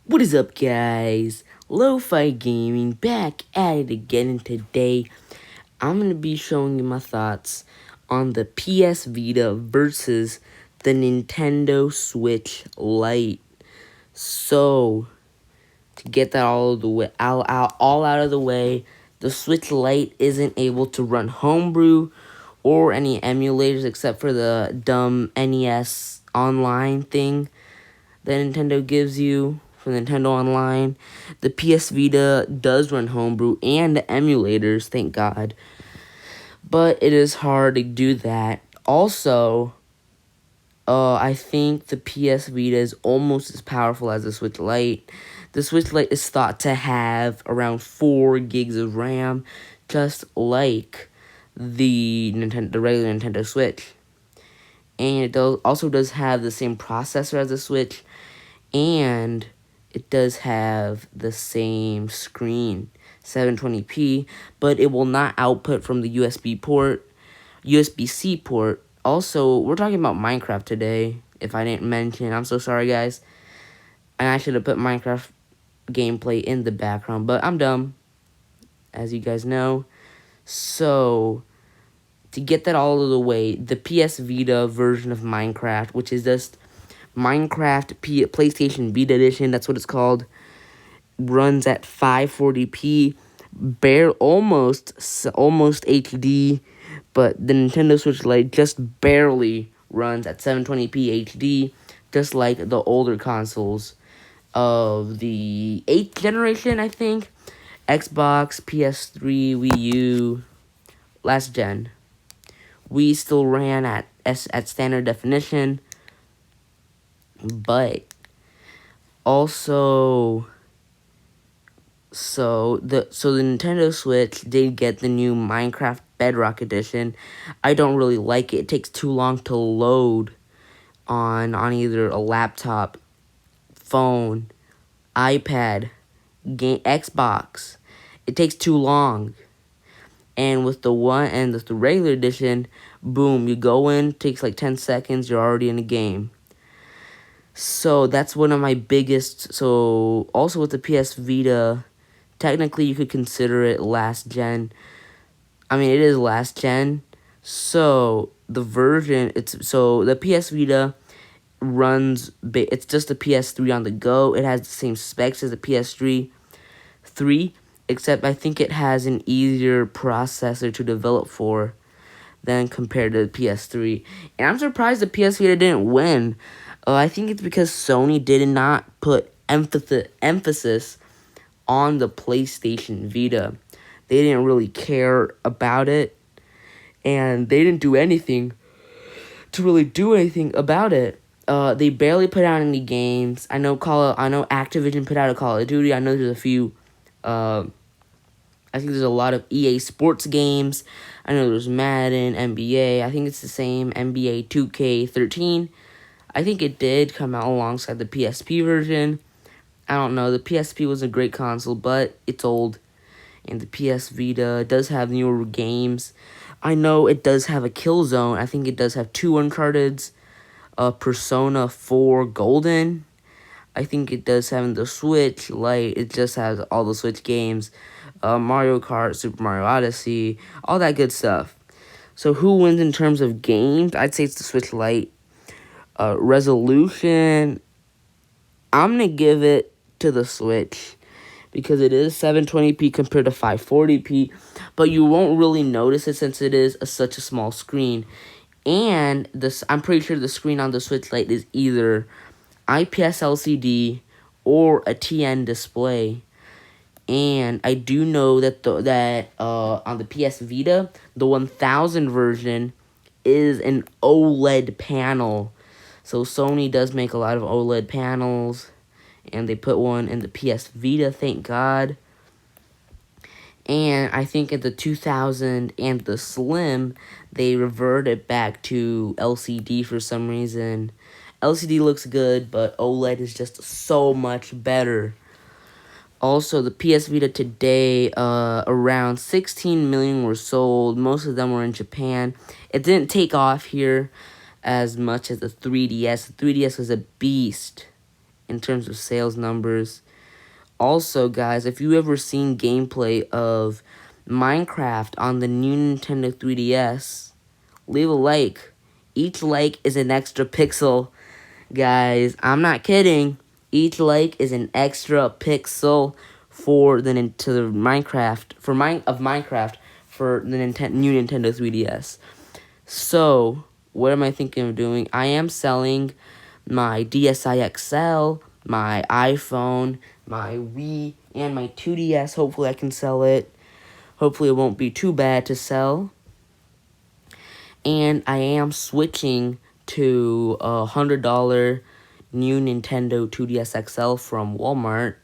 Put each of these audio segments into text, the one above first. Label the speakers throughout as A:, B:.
A: What is up, guys? Lo-Fi Gaming back at it again, and today I'm going to be showing you my thoughts on the PS Vita versus the Nintendo Switch Lite. So, to get that all of the way, all out of the way, the Switch Lite isn't able to run Homebrew or any emulators except for the dumb NES online thing that Nintendo gives you for Nintendo Online. The PS Vita does run Homebrew and emulators, thank God. But it is hard to do that. Also, I think the PS Vita is almost as powerful as the Switch Lite. The Switch Lite is thought to have around 4 gigs of RAM, just like the regular Nintendo Switch. And it also does have the same processor as the Switch, and it does have the same screen, 720p, but it will not output from the USB-C port. Also, we're talking about Minecraft today, if I didn't mention. I'm so sorry, guys. And I should have put Minecraft gameplay in the background, but I'm dumb, as you guys know. So, to get that all of the way, the PS Vita version of Minecraft, which is just Minecraft PlayStation Vita Edition, that's what it's called, runs at 540p, almost HD, but the Nintendo Switch Lite just barely runs at 720p HD, just like the older consoles of the 8th generation, I think. Xbox, PS3, Wii U, last gen. We still ran at standard definition, but also the Nintendo Switch did get the new Minecraft Bedrock Edition. I don't really like it. It takes too long to load on either a laptop, phone, iPad, Xbox. It takes too long. And with the regular edition, boom, you go in, takes like 10 seconds, you're already in the game. So that's one of my biggest. So also with the PS Vita, technically you could consider it last gen. I mean, it is last gen. So the PS Vita runs. It's just a PS3 on the go. It has the same specs as the PS3, except I think it has an easier processor to develop for than compared to the PS3. And I'm surprised the PS Vita didn't win. I think it's because Sony did not put emphasis on the PlayStation Vita. They didn't really care about it, and they didn't do anything to really do anything about it. They barely put out any games. I know Activision put out a Call of Duty. I know there's a few. I think there's a lot of EA Sports games. I know there's Madden, NBA. I think it's the same, NBA 2K13. I think it did come out alongside the PSP version. I don't know. The PSP was a great console, but it's old. And the PS Vita does have newer games. I know it does have a Killzone. I think it does have 2 Uncharted's. Persona 4 Golden. I think it does have the Switch Lite. It just has all the Switch games. Mario Kart, Super Mario Odyssey, all that good stuff. So who wins in terms of games? I'd say it's the Switch Lite. Resolution, I'm going to give it to the Switch because it is 720p compared to 540p, but you won't really notice it since it is such a small screen. And I'm pretty sure the screen on the Switch Lite is either IPS LCD or a TN display. And I do know that on the PS Vita, the 1000 version is an OLED panel. So Sony does make a lot of OLED panels, and they put one in the PS Vita, thank God. And I think at the 2000 and the Slim, they reverted back to LCD for some reason. LCD looks good, but OLED is just so much better. Also, the PS Vita today, around 16 million were sold. Most of them were in Japan. It didn't take off here as much as the 3DS. The 3DS was a beast. in terms of sales numbers. Also, guys, if you ever seen gameplay of Minecraft on the new Nintendo 3DS, leave a like. Each like is an extra pixel. Guys, I'm not kidding. Each like is an extra pixel for the Minecraft for the new Nintendo 3DS. So, what am I thinking of doing? I am selling my DSi XL, my iPhone, my Wii, and my 2DS. Hopefully I can sell it. Hopefully it won't be too bad to sell. And I am switching to a $100 new Nintendo 2DS XL from Walmart.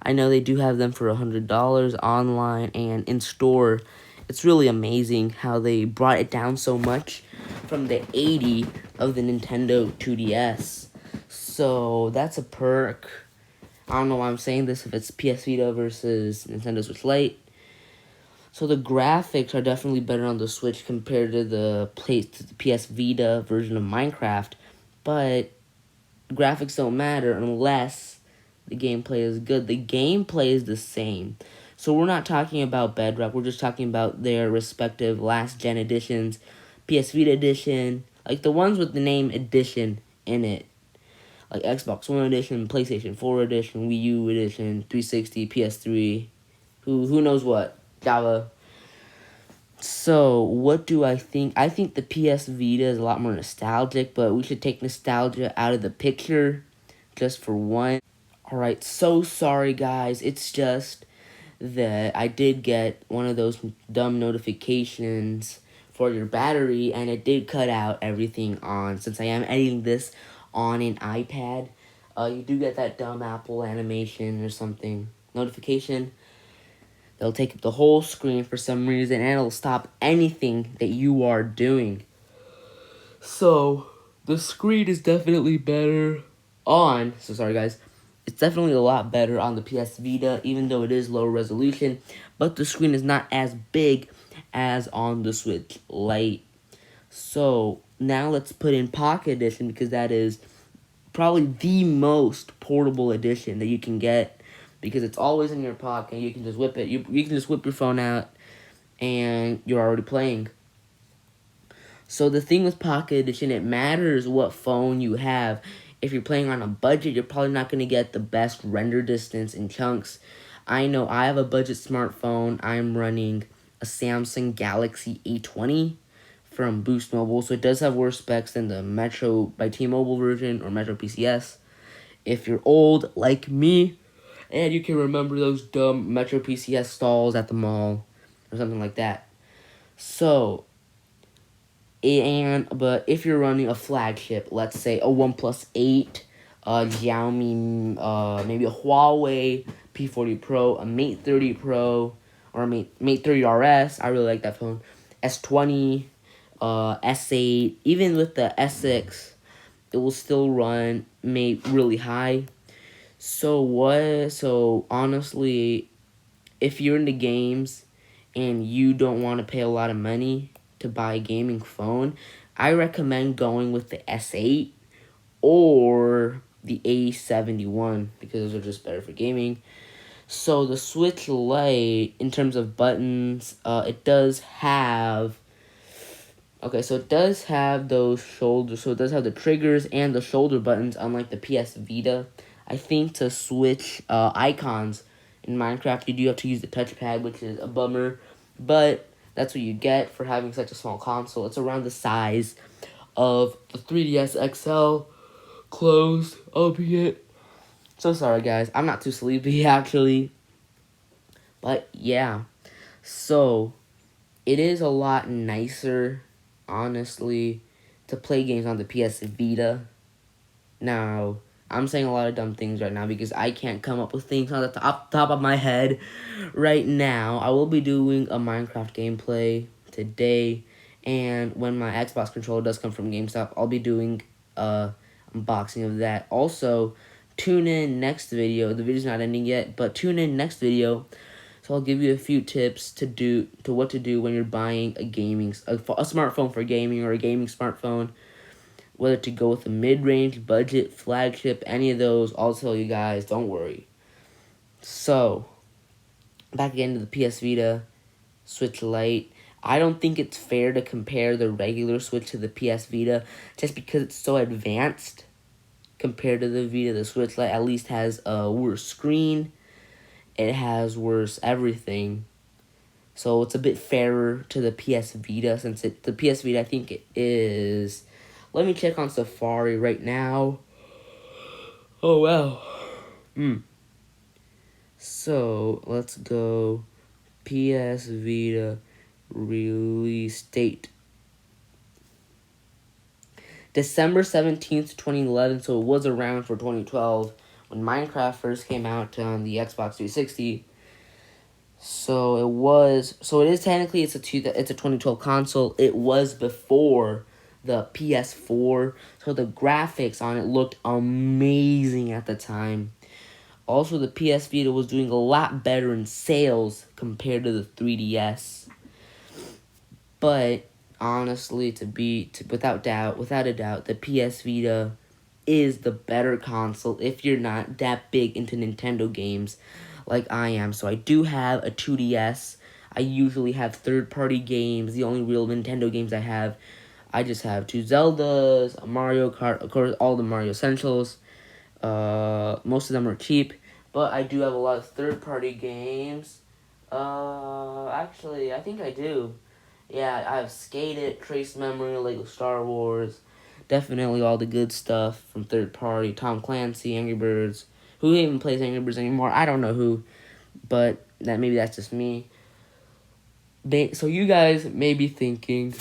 A: I know they do have them for $100 online and in store. It's really amazing how they brought it down so much from the 80 of the Nintendo 2DS. So that's a perk. I don't know why I'm saying this if it's PS Vita versus Nintendo Switch Lite. So the graphics are definitely better on the Switch compared to the PS Vita version of Minecraft, but graphics don't matter unless the gameplay is good. The gameplay is the same. So we're not talking about Bedrock, we're just talking about their respective last gen editions, PS Vita edition, like the ones with the name edition in it. Like Xbox One edition, PlayStation 4 edition, Wii U edition, 360, PS3, who knows what, Java. So, what do I think? I think the PS Vita is a lot more nostalgic, but we should take nostalgia out of the picture just for one. Alright, so sorry guys, it's just that I did get one of those dumb notifications for your battery, and it did cut out everything on, since I am editing this on an iPad. You do get that dumb Apple animation or something notification. They'll take up the whole screen for some reason, and it'll stop anything that you are doing. So, the screen is definitely better on, so sorry guys, it's definitely a lot better on the PS Vita, even though it is lower resolution, but the screen is not as big as on the Switch Lite. So, now let's put in Pocket Edition, because that is probably the most portable edition that you can get, because it's always in your pocket. You can just whip it. You can just whip your phone out, and you're already playing. So the thing with Pocket Edition, it matters what phone you have. If you're playing on a budget, you're probably not going to get the best render distance in chunks. I know I have a budget smartphone. I'm running a Samsung Galaxy A20 from Boost Mobile, so it does have worse specs than the Metro by T-Mobile version or Metro PCS. If you're old like me, and you can remember those dumb Metro PCS stalls at the mall or something like that. So, but if you're running a flagship, let's say a OnePlus 8, a Xiaomi, maybe a Huawei P40 Pro, a Mate 30 Pro, or a Mate 30 RS, I really like that phone, S20, S8, even with the S6, it will still run really high. So honestly, if you're into games and you don't want to pay a lot of money to buy a gaming phone, I recommend going with the S8 or the A71, because those are just better for gaming. So the Switch Lite, in terms of buttons, it does have... Okay, so it does have those shoulders, so it does have the triggers and the shoulder buttons, unlike the PS Vita. I think to switch icons in Minecraft, you do have to use the touchpad, which is a bummer, but that's what you get for having such a small console. It's around the size of the 3DS XL, closed, albeit. So sorry, guys. I'm not too sleepy, actually. But, yeah. So, it is a lot nicer, honestly, to play games on the PS Vita. Now, I'm saying a lot of dumb things right now because I can't come up with things on the top of my head right now. I will be doing a Minecraft gameplay today, and when my Xbox controller does come from GameStop, I'll be doing a unboxing of that. Also, tune in next video. The video's not ending yet, but tune in next video. So I'll give you a few tips to what to do when you're buying a smartphone for gaming or a gaming smartphone. whether to go with a mid-range, budget, flagship, any of those. I'll tell you guys, don't worry. So, back again to the PS Vita, Switch Lite. I don't think it's fair to compare the regular Switch to the PS Vita just because it's so advanced compared to the Vita. The Switch Lite at least has a worse screen. It has worse everything. So it's a bit fairer to the PS Vita since the PS Vita I think it is. Let me check on Safari right now. Oh wow. So let's go PS Vita release date. December 17th, 2011, so it was around for 2012 when Minecraft first came out on the Xbox 360. So it is technically it's a 2012 console. It was before the PS4, so the graphics on it looked amazing at the time. Also, the PS Vita was doing a lot better in sales compared to the 3DS. But honestly, without a doubt, the PS Vita is the better console if you're not that big into Nintendo games like I am. So I do have a 2DS. I usually have third-party games. The only real Nintendo games I just have two Zeldas, a Mario Kart, of course, all the Mario Essentials. Most of them are cheap, but I do have a lot of third-party games. Actually, I think I do. Yeah, I have Skate It, Trace Memory, Lego Star Wars. Definitely all the good stuff from third party. Tom Clancy, Angry Birds. Who even plays Angry Birds anymore? I don't know who, but maybe that's just me. So you guys may be thinking,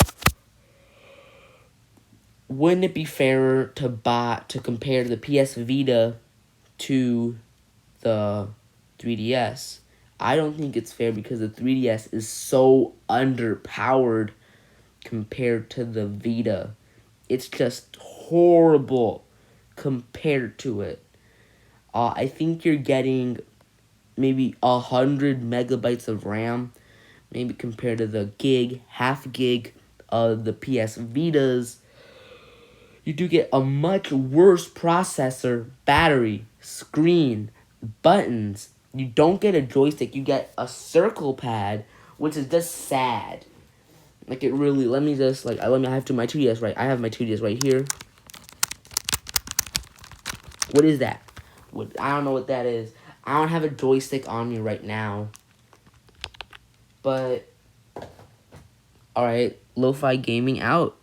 A: wouldn't it be fairer to compare the PS Vita to the 3DS? I don't think it's fair because the 3DS is so underpowered compared to the Vita. It's just horrible compared to it. I think you're getting maybe 100 megabytes of RAM, maybe compared to the half gig of the PS Vitas. You do get a much worse processor, battery, screen, buttons. You don't get a joystick, you get a circle pad, which is just sad. Like, it really, I have my 2DS right, I have my 2DS right here. What is that? I don't know what that is. I don't have a joystick on me right now. But, alright, Lo-Fi Gaming out.